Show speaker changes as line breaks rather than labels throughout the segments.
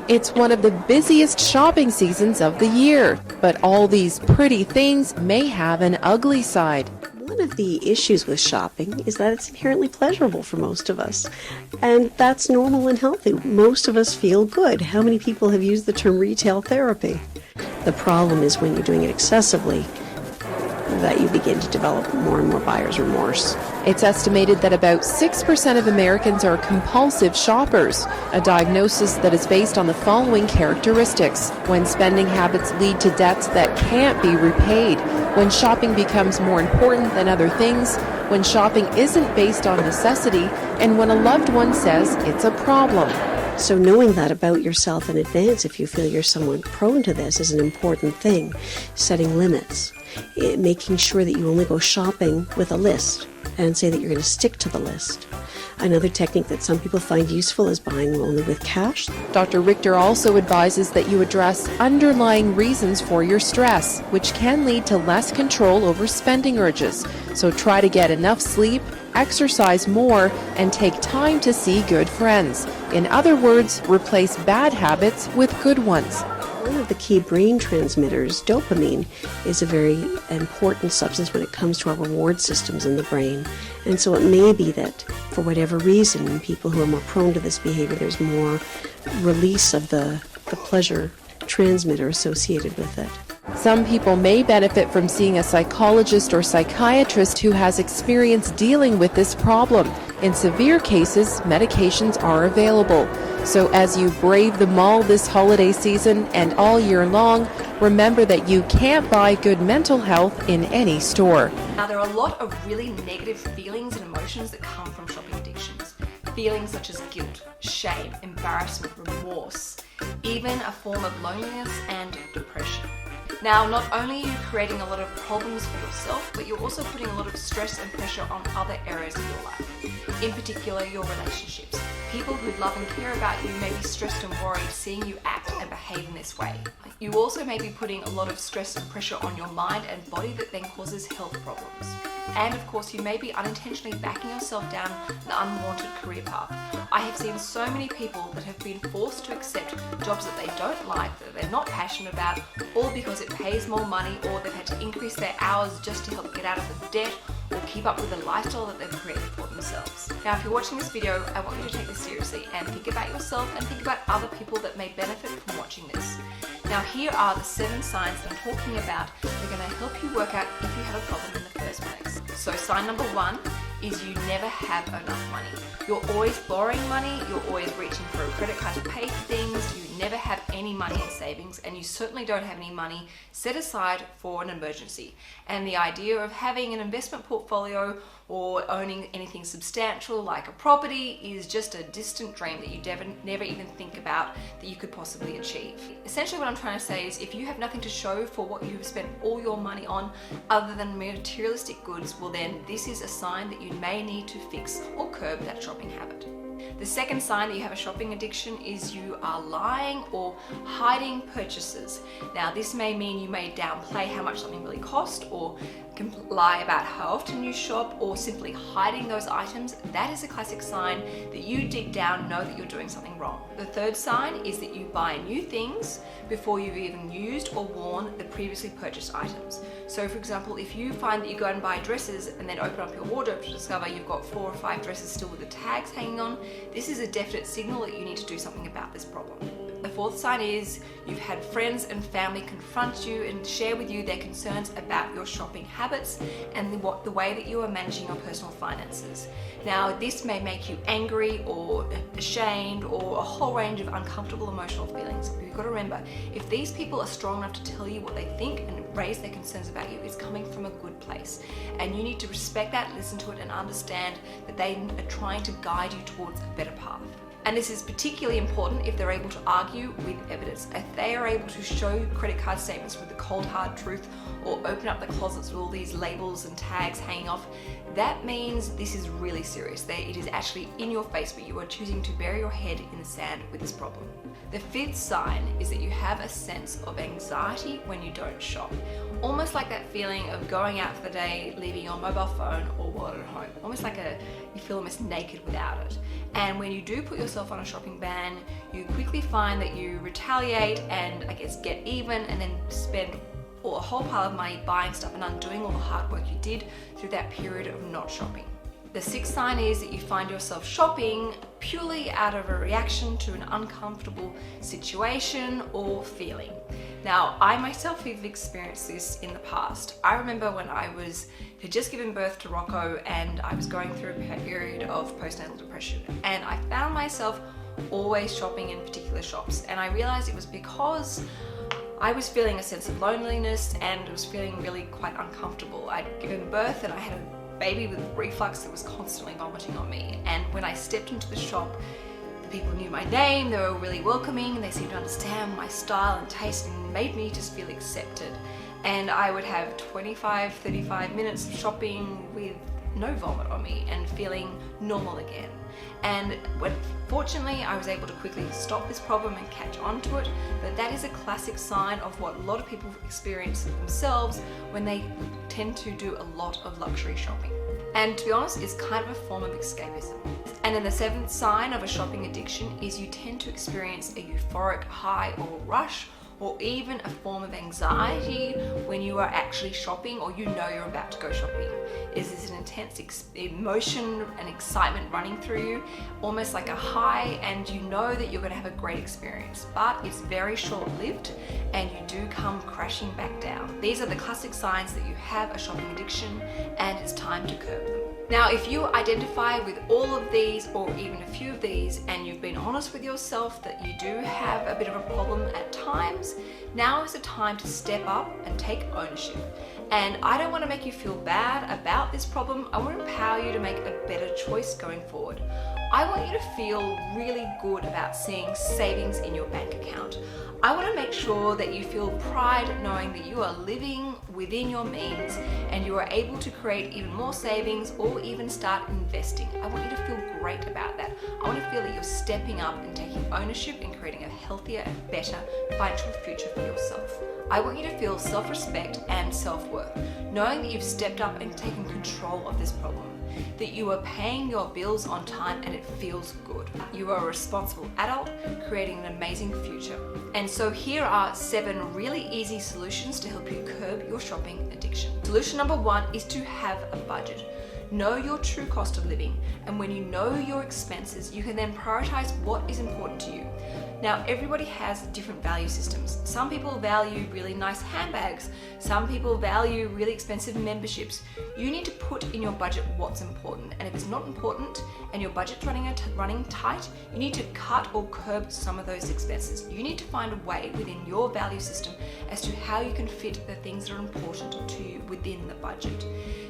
It's one of the busiest shopping seasons of the year, but all these pretty things may have an ugly side.
One of the issues with shopping is that it's inherently pleasurable for most of us, and that's normal and healthy. Most of us feel good. How many people have used the term retail therapy? The problem is when you're doing it excessively, that you begin to develop more and more buyer's remorse.
It's estimated that about 6% of Americans are compulsive shoppers, a diagnosis that is based on the following characteristics: when spending habits lead to debts that can't be repaid, when shopping becomes more important than other things, when shopping isn't based on necessity, and when a loved one says it's a problem.
So knowing that about yourself in advance, if you feel you're somewhat prone to this, is an important thing. Setting limits, making sure that you only go shopping with a list and say that you're going to stick to the list. Another technique that some people find useful is buying only with cash.
Dr. Richter also advises that you address underlying reasons for your stress, which can lead to less control over spending urges. So try to get enough sleep, exercise more, and take time to see good friends. In other words, replace bad habits with good ones.
One of the key brain transmitters, dopamine, is a very important substance when it comes to our reward systems in the brain. And so it may be that, for whatever reason, in people who are more prone to this behavior, there's more release of the pleasure transmitter associated with it.
Some people may benefit from seeing a psychologist or psychiatrist who has experience dealing with this problem. In severe cases, medications are available. So as you brave the mall this holiday season and all year long, remember that you can't buy good mental health in any store.
Now, there are a lot of really negative feelings and emotions that come from shopping addictions. Feelings such as guilt, shame, embarrassment, remorse, even a form of loneliness and depression. Now, not only are you creating a lot of problems for yourself, but you're also putting a lot of stress and pressure on other areas of your life, in particular your relationships. People who love and care about you may be stressed and worried seeing you act and behave in this way. You also may be putting a lot of stress and pressure on your mind and body that then causes health problems. And of course, you may be unintentionally backing yourself down an unwanted career path. I have seen so many people that have been forced to accept jobs that they don't like, that they're not passionate about, all because it pays more money, or they've had to increase their hours just to help get out of the debt or keep up with the lifestyle that they've created for themselves. Now, if you're watching this video, I want you to take this seriously and think about yourself and think about other people that may benefit from watching this. Now, here are the 7 signs that I'm talking about that are going to help you work out if you have a problem in the first place. So sign number 1 is you never have enough money. You're always borrowing money, you're always reaching for a credit card to pay for things, you never have any money in savings, and you certainly don't have any money set aside for an emergency. And the idea of having an investment portfolio or owning anything substantial like a property is just a distant dream that you never even think about that you could possibly achieve. Essentially what I'm trying to say is, if you have nothing to show for what you have spent all your money on other than materialistic goods, well then this is a sign that you may need to fix or curb that shopping habit. The second sign that you have a shopping addiction is you are lying or hiding purchases. Now, this may mean you may downplay how much something really cost, or lie about how often you shop, or simply hiding those items. That is a classic sign that you deep down know that you're doing something wrong. The third sign is that you buy new things before you've even used or worn the previously purchased items. So for example, if you find that you go and buy dresses and then open up your wardrobe to discover you've got 4 or 5 dresses still with the tags hanging on, this is a definite signal that you need to do something about this problem. The fourth sign is you've had friends and family confront you and share with you their concerns about your shopping habits and the way that you are managing your personal finances. Now, this may make you angry or ashamed or a whole range of uncomfortable emotional feelings. But you've got to remember, if these people are strong enough to tell you what they think and raise their concerns about you, it's coming from a good place. And you need to respect that, listen to it, and understand that they are trying to guide you towards a better path. And this is particularly important if they're able to argue with evidence. If they are able to show credit card statements with the cold hard truth, or open up the closets with all these labels and tags hanging off, that means this is really serious. It is actually in your face, but you are choosing to bury your head in the sand with this problem. The fifth sign is that you have a sense of anxiety when you don't shop. Almost like that feeling of going out for the day, leaving your mobile phone or wallet at home. Almost like you feel almost naked without it. And when you do put yourself on a shopping ban, you quickly find that you retaliate and I guess get even and then spend a whole pile of money buying stuff and undoing all the hard work you did through that period of not shopping. The sixth sign is that you find yourself shopping purely out of a reaction to an uncomfortable situation or feeling. Now, I myself have experienced this in the past. I remember when I had just given birth to Rocco and I was going through a period of postnatal depression, and I found myself always shopping in particular shops, and I realized it was because I was feeling a sense of loneliness and was feeling really quite uncomfortable. I'd given birth and I had a baby with reflux that was constantly vomiting on me, and when I stepped into the shop, the people knew my name, they were really welcoming, they seemed to understand my style and taste and made me just feel accepted. And I would have 25-35 minutes of shopping with no vomit on me and feeling normal again. And fortunately I was able to quickly stop this problem and catch on to it, but that is a classic sign of what a lot of people experience themselves when they tend to do a lot of luxury shopping. And to be honest, it's kind of a form of escapism. And then the seventh sign of a shopping addiction is you tend to experience a euphoric high or rush, or even a form of anxiety when you are actually shopping or you know you're about to go shopping. Is this an intense emotion and excitement running through you, almost like a high, and you know that you're going to have a great experience, but it's very short-lived and you do come crashing back down. These are the classic signs that you have a shopping addiction and it's time to curb them. Now, if you identify with all of these or even a few of these and you've been honest with yourself that you do have a bit of a problem at times, now is the time to step up and take ownership. And I don't want to make you feel bad about this problem. I want to empower you to make a better choice going forward. I want you to feel really good about seeing savings in your bank account. I want to make sure that you feel pride knowing that you are living within your means and you are able to create even more savings or even start investing. I want you to feel great about that. I want to feel that you're stepping up and taking ownership and creating a healthier and better financial future for yourself. I want you to feel self-respect and self-worth, knowing that you've stepped up and taken control of this problem, that you are paying your bills on time and it feels good. You are a responsible adult creating an amazing future. And so here are 7 really easy solutions to help you curb your shopping addiction. Solution number 1 is to have a budget. Know your true cost of living, and when you know your expenses, you can then prioritize what is important to you. Now, everybody has different value systems. Some people value really nice handbags. Some people value really expensive memberships. You need to put in your budget what's important, and if it's not important and your budget's running tight, you need to cut or curb some of those expenses. You need to find a way within your value system as to how you can fit the things that are important to you within the budget.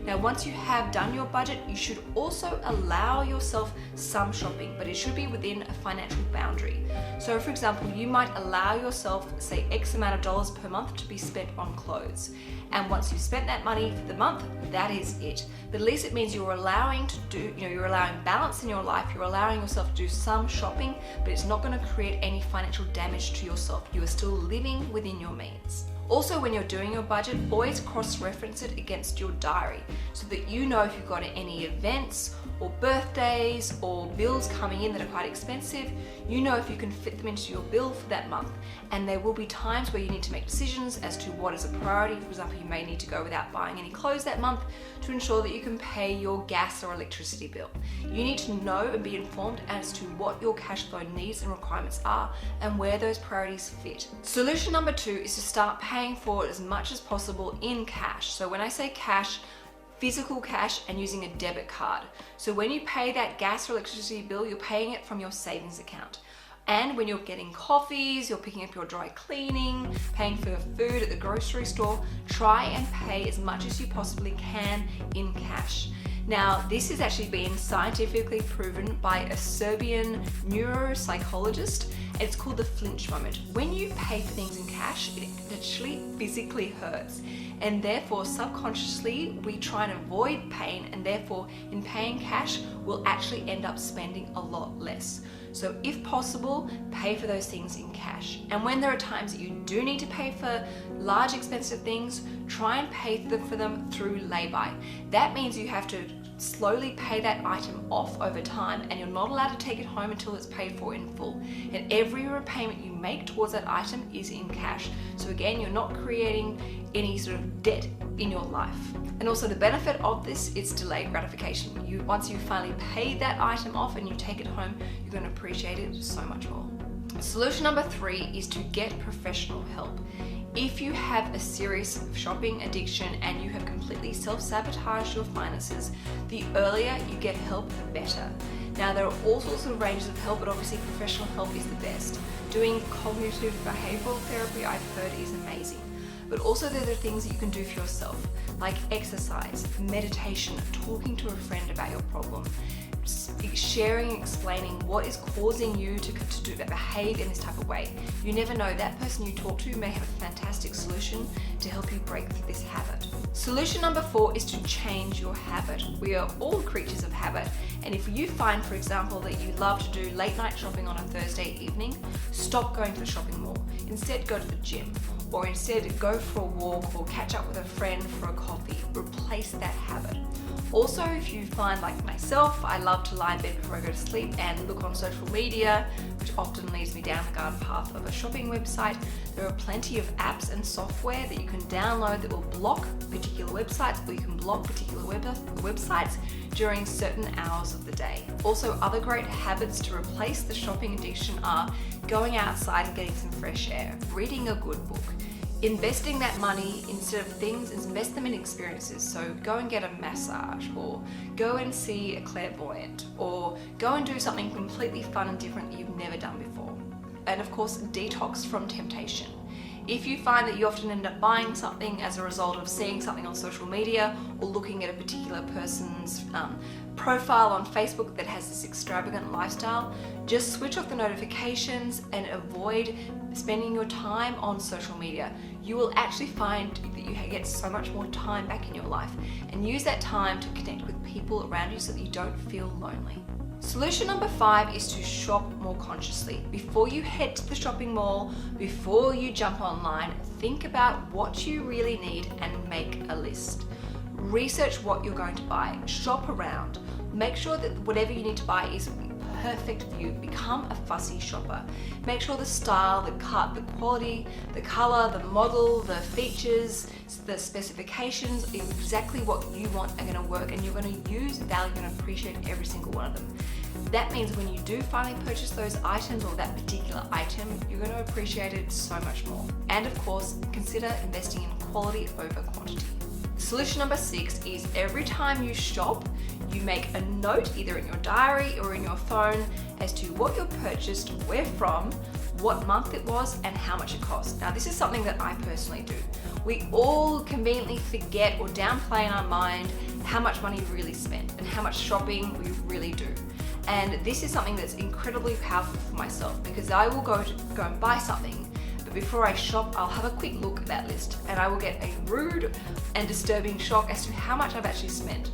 Now, once you have done your budget, you should also allow yourself some shopping, but it should be within a financial boundary. So for example, you might allow yourself, say, X amount of dollars per month to be spent on clothes. And once you've spent that money for the month, that is it. But at least it means you're allowing you're allowing balance in your life, you're allowing yourself to do some shopping, but it's not going to create any financial damage to yourself. You are still living within your means. Also, when you're doing your budget, always cross-reference it against your diary so that you know if you've got any events or birthdays or bills coming in that are quite expensive. You know if you can fit them into your bill for that month, and there will be times where you need to make decisions as to what is a priority. For example, you may need to go without buying any clothes that month to ensure that you can pay your gas or electricity bill. You need to know and be informed as to what your cash flow needs and requirements are and where those priorities fit. Solution number 2 is to start paying for it as much as possible in cash. So when I say cash, physical cash, and using a debit card. So when you pay that gas or electricity bill, you're paying it from your savings account. And when you're getting coffees, you're picking up your dry cleaning, paying for food at the grocery store, try and pay as much as you possibly can in cash. Now, this has actually been scientifically proven by a Serbian neuropsychologist. It's called the flinch moment. When you pay for things in cash, it actually physically hurts. And therefore, subconsciously, we try and avoid pain, and therefore, in paying cash, we'll actually end up spending a lot less. So if possible, pay for those things in cash. And when there are times that you do need to pay for large expensive things, try and pay for them through lay-by. That means you have to slowly pay that item off over time, and you're not allowed to take it home until it's paid for in full. And every repayment you make towards that item is in cash. So again, you're not creating any sort of debt in your life. And also the benefit of this is delayed gratification. Once you finally pay that item off and you take it home, you're going to appreciate it so much more. Solution number 3 is to get professional help. If you have a serious shopping addiction and you have completely self-sabotaged your finances, the earlier you get help, the better. Now, there are all sorts of ranges of help, but obviously professional help is the best. Doing cognitive behavioral therapy, I've heard, is amazing. But also there are things that you can do for yourself, like exercise, meditation, talking to a friend about your problem, sharing, explaining what is causing you to behave in this type of way. You never know, that person you talk to may have a fantastic solution to help you break this habit. Solution number 4 is to change your habit. We are all creatures of habit, and if you find, for example, that you love to do late night shopping on a Thursday evening, stop going to the shopping mall. Instead, go to the gym, or instead go for a walk or catch up with a friend for a coffee. Replace that habit. Also, if you find, like myself, I love to lie in bed before I go to sleep and look on social media, which often leads me down the garden path of a shopping website, there are plenty of apps and software that you can download that will block particular websites, or you can block particular websites during certain hours of the day. Also, other great habits to replace the shopping addiction are going outside and getting some fresh air, reading a good book, investing that money instead of things, invest them in experiences. So go and get a massage, or go and see a clairvoyant, or go and do something completely fun and different that you've never done before. And of course, detox from temptation. If you find that you often end up buying something as a result of seeing something on social media or looking at a particular person's profile on Facebook that has this extravagant lifestyle, just switch off the notifications and avoid spending your time on social media. You will actually find that you get so much more time back in your life, and use that time to connect with people around you so that you don't feel lonely. Solution number 5 is to shop more consciously. Before you head to the shopping mall, before you jump online, think about what you really need and make a list. Research what you're going to buy, shop around, make sure that whatever you need to buy is perfect for you. Become a fussy shopper. Make sure the style, the cut, the quality, the color, the model, the features, the specifications, exactly what you want are going to work, and you're going to use, value, and appreciate every single one of them. That means when you do finally purchase those items, or that particular item, you're going to appreciate it so much more. And of course, consider investing in quality over quantity. Solution number 6 is every time you shop, you make a note either in your diary or in your phone as to what you purchased, where from, what month it was, and how much it cost. Now, this is something that I personally do. We all conveniently forget or downplay in our mind how much money we really spent and how much shopping we really do. And this is something that's incredibly powerful for myself, because I will go and buy something, but before I shop, I'll have a quick look at that list, and I will get a rude and disturbing shock as to how much I've actually spent.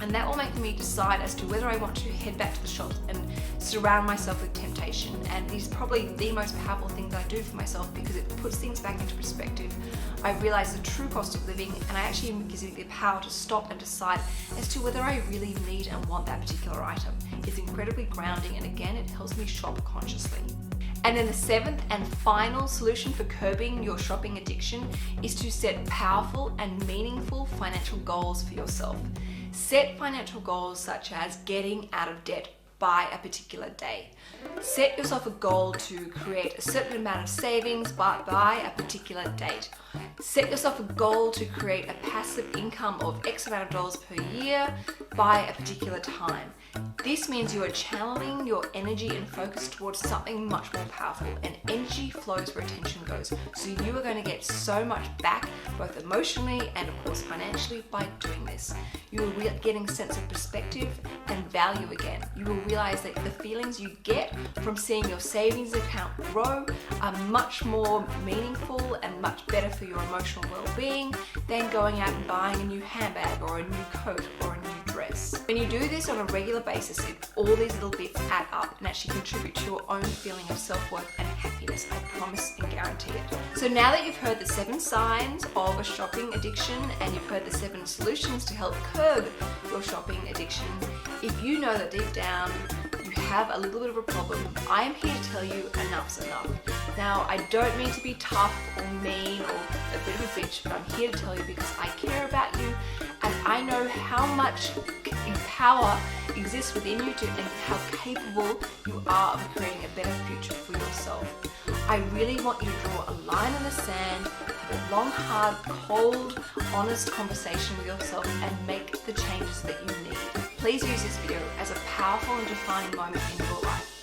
And that will make me decide as to whether I want to head back to the shops and surround myself with temptation. And it is probably the most powerful thing that I do for myself, because it puts things back into perspective. I realize the true cost of living, and I actually gives me the power to stop and decide as to whether I really need and want that particular item. It's incredibly grounding, and again, it helps me shop consciously. And then the 7th and final solution for curbing your shopping addiction is to set powerful and meaningful financial goals for yourself. Set financial goals such as getting out of debt by a particular day. Set yourself a goal to create a certain amount of savings by a particular date. Set yourself a goal to create a passive income of X amount of dollars per year by a particular time. This means you are channeling your energy and focus towards something much more powerful, and energy flows where attention goes. So you are going to get so much back, both emotionally and of course financially, by doing this. You will be getting a sense of perspective and value again. You will realize that the feelings you get from seeing your savings account grow are much more meaningful and much better for your emotional well-being than going out and buying a new handbag or a new coat or a new dress. happiness. When you do this on a regular basis, all these little bits add up and actually contribute to your own feeling of self-worth and happiness. I promise and guarantee it. So now that you've heard the 7 signs of a shopping addiction and you've heard the 7 solutions to help curb your shopping addiction, if you know that deep down you have a little bit of a problem, I am here to tell you enough's enough. Now, I don't mean to be tough or mean or a bit of a bitch, but I'm here to tell you because I care about you and I know how much power exists within you and how capable you are of creating a better future for yourself. I really want you to draw a line in the sand, have a long, hard, cold, honest conversation with yourself and make the changes that you need. Please use this video as a powerful and defining moment in your life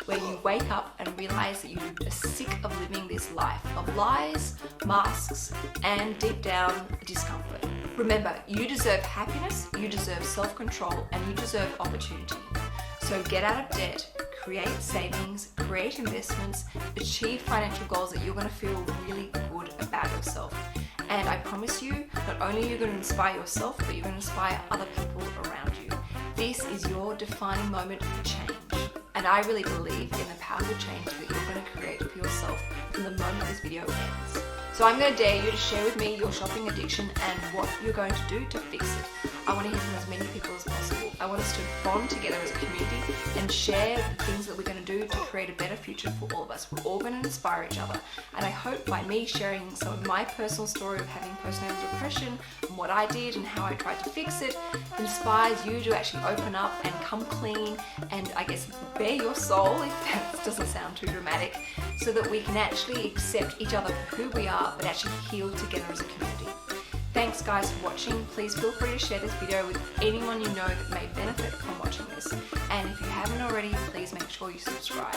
where you wake up and realize that you are sick of living this life of lies, masks, and deep down discomfort. Remember, you deserve happiness, you deserve self-control, and you deserve opportunity. So get out of debt, create savings, create investments, achieve financial goals that you're going to feel really good about yourself. And I promise you, not only are you going to inspire yourself, but you're going to inspire other people around you. This is your defining moment for change. And I really believe in the powerful change that you're going to create for yourself from the moment this video ends. So I'm going to dare you to share with me your shopping addiction and what you're going to do to fix it. I want to hear from as many people as possible. I want us to bond together as a community and share the things that we're going to do to create a better future for all of us. We're all going to inspire each other. And I hope by me sharing some of my personal story of having postnatal depression and what I did and how I tried to fix it inspires you to actually open up and come clean and I guess bare your soul, if that doesn't sound too dramatic, so that we can actually accept each other for who we are but actually heal together as a community. Thanks guys for watching. Please feel free to share this video with anyone you know that may benefit from watching this. And if you haven't already, please make sure you subscribe.